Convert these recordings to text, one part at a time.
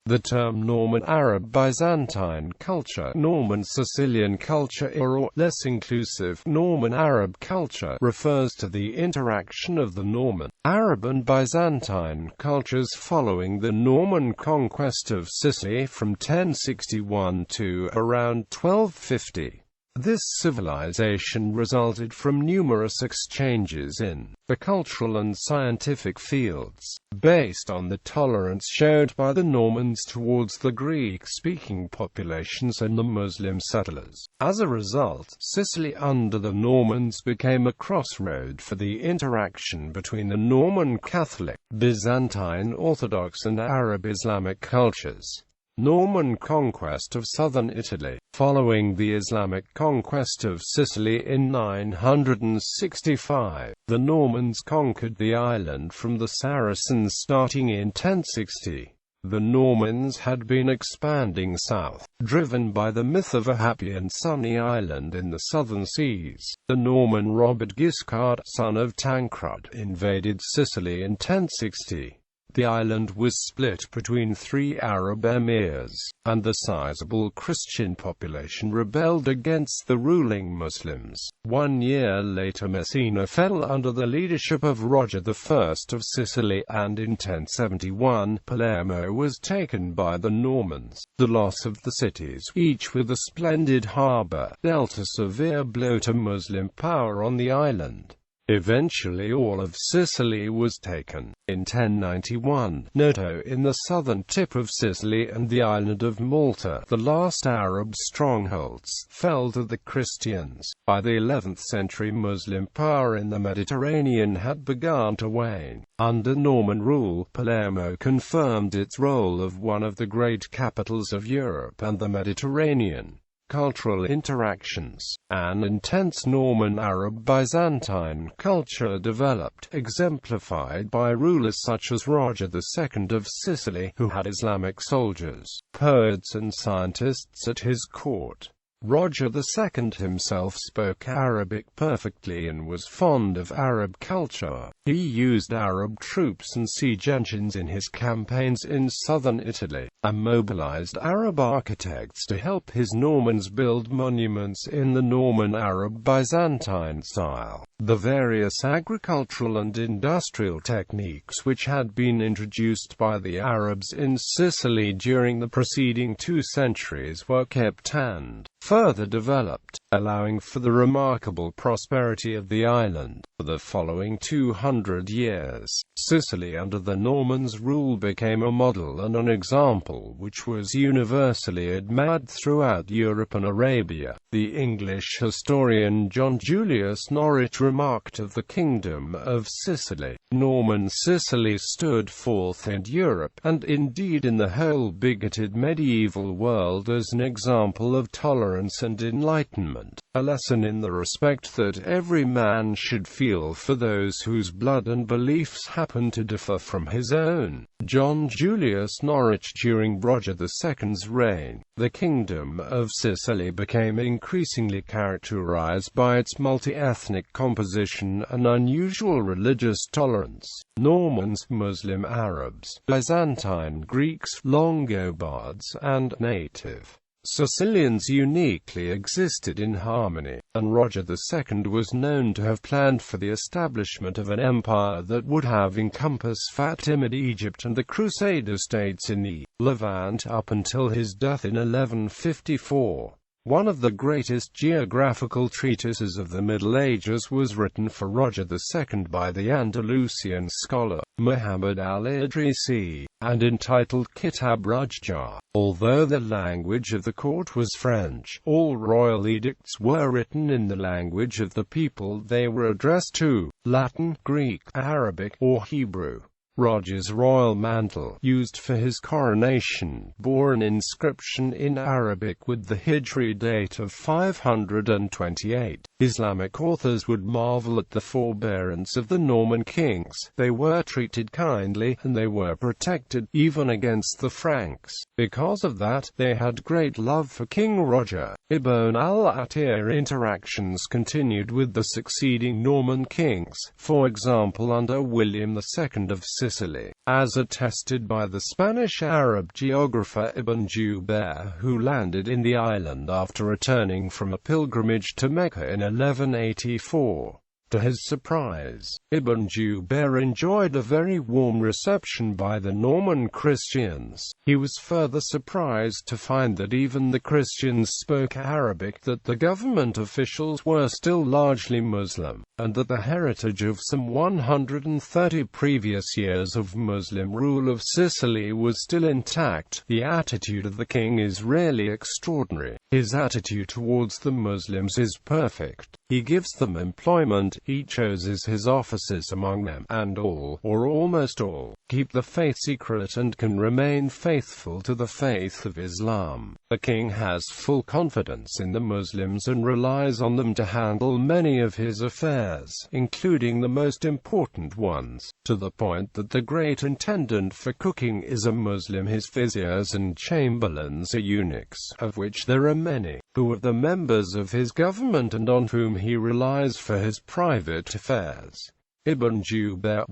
The term Norman-Arab-Byzantine culture, Norman-Sicilian culture, or less inclusive, Norman-Arab culture, refers to the interaction of the Norman, Arab and Byzantine cultures following the Norman conquest of Sicily from 1061 to around 1250. This civilization resulted from numerous exchanges in the cultural and scientific fields, based on the tolerance showed by the Normans towards the Greek-speaking populations and the Muslim settlers. As a result, Sicily under the Normans became a crossroad for the interaction between the Norman Catholic, Byzantine-Orthodox and Arab-Islamic cultures. Norman conquest of southern Italy. Following the Islamic conquest of Sicily in 965, the Normans conquered the island from the Saracens starting in 1060. The Normans had been expanding south, driven by the myth of a happy and sunny island in the southern seas. The Norman Robert Guiscard, son of Tancred, invaded Sicily in 1060. The island was split between 3 Arab emirs, and the sizable Christian population rebelled against the ruling Muslims. 1 year later Messina fell under the leadership of Roger I of Sicily, and in 1071, Palermo was taken by the Normans. The loss of the cities, each with a splendid harbour, dealt a severe blow to Muslim power on the island. Eventually all of Sicily was taken. In 1091, Noto in the southern tip of Sicily and the island of Malta, the last Arab strongholds, fell to the Christians. By the 11th century Muslim power in the Mediterranean had begun to wane. Under Norman rule, Palermo confirmed its role of one of the great capitals of Europe and the Mediterranean. Cultural interactions. An intense Norman-Arab-Byzantine culture developed, exemplified by rulers such as Roger II of Sicily, who had Islamic soldiers, poets and scientists at his court. Roger II himself spoke Arabic perfectly and was fond of Arab culture. He used Arab troops and siege engines in his campaigns in southern Italy, and mobilized Arab architects to help his Normans build monuments in the Norman-Arab-Byzantine style. The various agricultural and industrial techniques which had been introduced by the Arabs in Sicily during the preceding 2 centuries were kept and further developed, allowing for the remarkable prosperity of the island. For the following 200 years, Sicily under the Normans' rule became a model and an example which was universally admired throughout Europe and Arabia. The English historian John Julius Norwich remarked of the Kingdom of Sicily, "Norman Sicily stood forth in Europe, and indeed in the whole bigoted medieval world, as an example of tolerance and enlightenment, a lesson in the respect that every man should feel for those whose blood and beliefs happen to differ from his own." John Julius Norwich. During Roger II's reign, the Kingdom of Sicily became increasingly characterized by its multi-ethnic composition and unusual religious tolerance. Normans, Muslim Arabs, Byzantine Greeks, Longobards, and native Sicilians uniquely existed in harmony, and Roger II was known to have planned for the establishment of an empire that would have encompassed Fatimid Egypt and the Crusader states in the Levant up until his death in 1154. One of the greatest geographical treatises of the Middle Ages was written for Roger II by the Andalusian scholar Muhammad al-Idrisi, and entitled Kitab Rujja. Although the language of the court was French, all royal edicts were written in the language of the people they were addressed to: Latin, Greek, Arabic, or Hebrew. Roger's royal mantle, used for his coronation, bore an inscription in Arabic with the Hijri date of 528. Islamic authors would marvel at the forbearance of the Norman kings. They were treated kindly, and they were protected, even against the Franks. Because of that, they had great love for King Roger. Ibn al-Atir interactions continued with the succeeding Norman kings, for example under William II of Sicily, as attested by the Spanish Arab geographer Ibn Jubayr, who landed in the island after returning from a pilgrimage to Mecca in 1184. To his surprise, Ibn Jubayr enjoyed a very warm reception by the Norman Christians. He was further surprised to find that even the Christians spoke Arabic, that the government officials were still largely Muslim, and that the heritage of some 130 previous years of Muslim rule of Sicily was still intact. The attitude of the king is really extraordinary. His attitude towards the Muslims is perfect. He gives them employment, he chooses his officers among them, and all, or almost all, keep the faith secret and can remain faithful to the faith of Islam. The king has full confidence in the Muslims and relies on them to handle many of his affairs, including the most important ones, to the point that the great intendant for cooking is a Muslim. His viziers and chamberlains are eunuchs, of which there are many, who are the members of his government and on whom he relies for his private affairs. Ibn Jubayr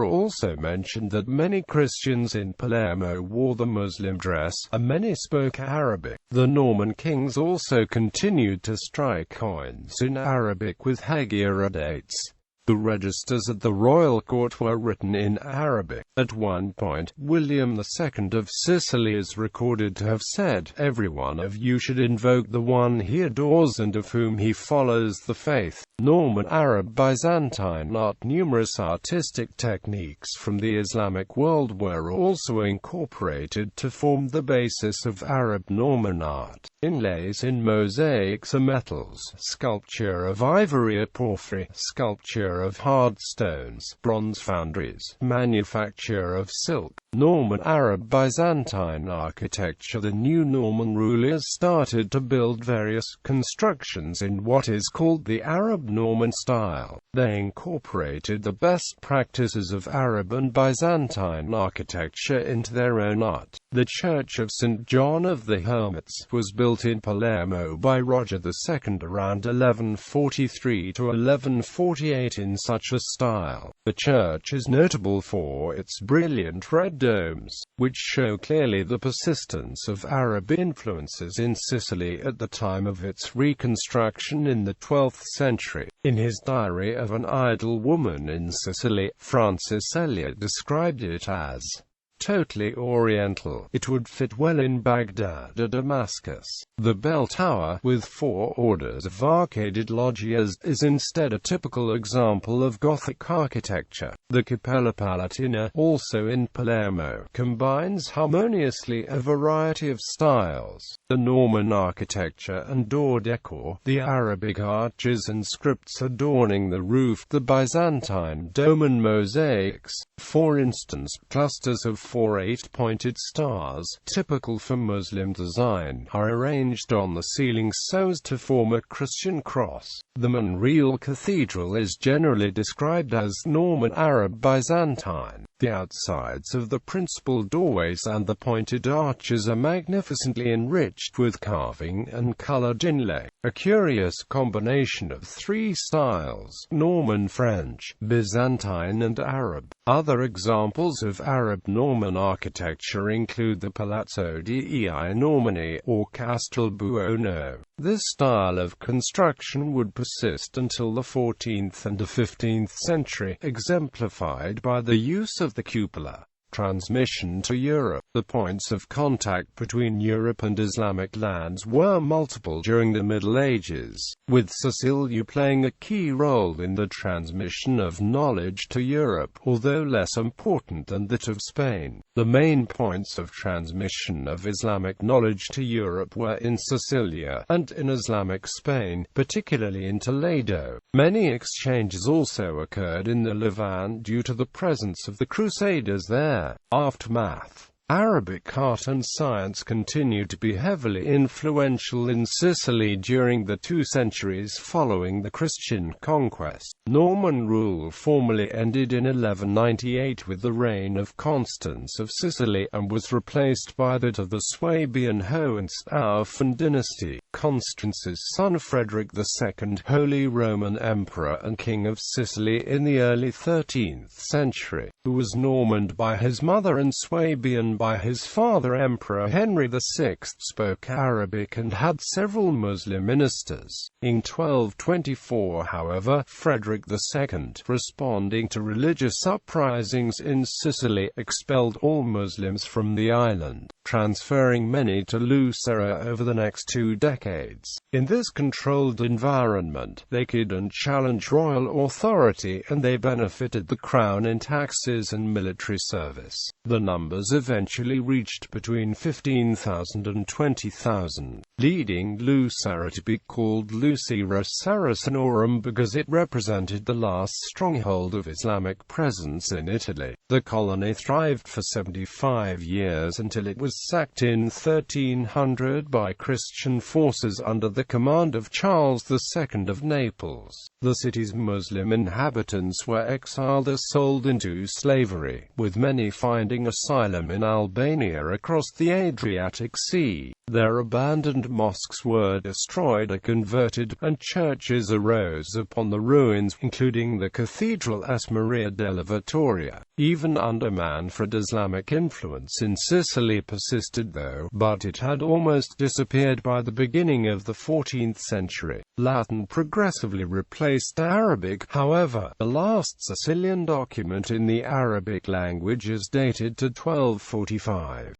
also mentioned that many Christians in Palermo wore the Muslim dress, and many spoke Arabic. The Norman kings also continued to strike coins in Arabic with Hegira dates. The registers at the royal court were written in Arabic. At one point, William II of Sicily is recorded to have said, "Every one of you should invoke the one he adores and of whom he follows the faith." Norman-Arab-Byzantine art. Numerous artistic techniques from the Islamic world were also incorporated to form the basis of Arab-Norman art. Inlays in mosaics are metals, sculpture of ivory or porphyry, sculpture of hard stones, bronze foundries, manufacture of silk. Norman-Arab-Byzantine architecture. The new Norman rulers started to build various constructions in what is called the Arab-Norman style. They incorporated the best practices of Arab and Byzantine architecture into their own art. The Church of St. John of the Hermit'S was built in Palermo by Roger II around 1143 to 1148 in such a style. The church is notable for its brilliant red domes, which show clearly the persistence of Arab influences in Sicily at the time of its reconstruction in the 12th century. In his Diary of an Idle Woman in Sicily, Francis Eliot described it as totally oriental. It would fit well in Baghdad or Damascus. The bell tower, with 4 orders of arcaded loggias, is instead a typical example of Gothic architecture. The Cappella Palatina, also in Palermo, combines harmoniously a variety of styles. The Norman architecture and door decor, the Arabic arches and scripts adorning the roof, the Byzantine dome and mosaics, for instance, clusters of 4 8-pointed stars, typical for Muslim design, are arranged on the ceiling so as to form a Christian cross. The Monreale Cathedral is generally described as Norman-Arab-Byzantine. The outsides of the principal doorways and the pointed arches are magnificently enriched with carving and colored inlay, a curious combination of 3 styles: Norman French, Byzantine and Arab. Other examples of Arab-Norman architecture include the Palazzo dei Normanni or Castel Buono. This style of construction would persist until the 14th and the 15th century, exemplified by the use of the cupola. Transmission to Europe. The points of contact between Europe and Islamic lands were multiple during the Middle Ages, with Sicily playing a key role in the transmission of knowledge to Europe, although less important than that of Spain. The main points of transmission of Islamic knowledge to Europe were in Sicilia, and in Islamic Spain, particularly in Toledo. Many exchanges also occurred in the Levant due to the presence of the Crusaders there. Aftermath. Arabic art and science continued to be heavily influential in Sicily during the 2 centuries following the Christian conquest. Norman rule formally ended in 1198 with the reign of Constance of Sicily, and was replaced by that of the Swabian Hohenstaufen dynasty. Constance's son Frederick II, Holy Roman Emperor and King of Sicily in the early 13th century, who was Normand by his mother and Swabian by his father Emperor Henry VI, spoke Arabic and had several Muslim ministers. In 1224, however, Frederick II, responding to religious uprisings in Sicily, expelled all Muslims from the island, transferring many to Lucera over the next 2 decades. In this controlled environment, they couldn't challenge royal authority, and they benefited the crown in taxes and military service. The numbers eventually reached between 15,000 and 20,000, leading Lucera to be called Lucera Saracenorum because it represented the last stronghold of Islamic presence in Italy. The colony thrived for 75 years until it was sacked in 1300 by Christian forces under the command of Charles II of Naples. The city's Muslim inhabitants were exiled or sold into slavery, with many finding asylum in Albania across the Adriatic Sea. Their abandoned mosques were destroyed or converted, and churches arose upon the ruins, including the Cathedral S. Maria della Vittoria. Even under Manfred, Islamic influence in Sicily persisted though, but it had almost disappeared by the beginning of the 14th century. Latin progressively replaced Arabic, however. The last Sicilian document in the Arabic language is dated to 1245.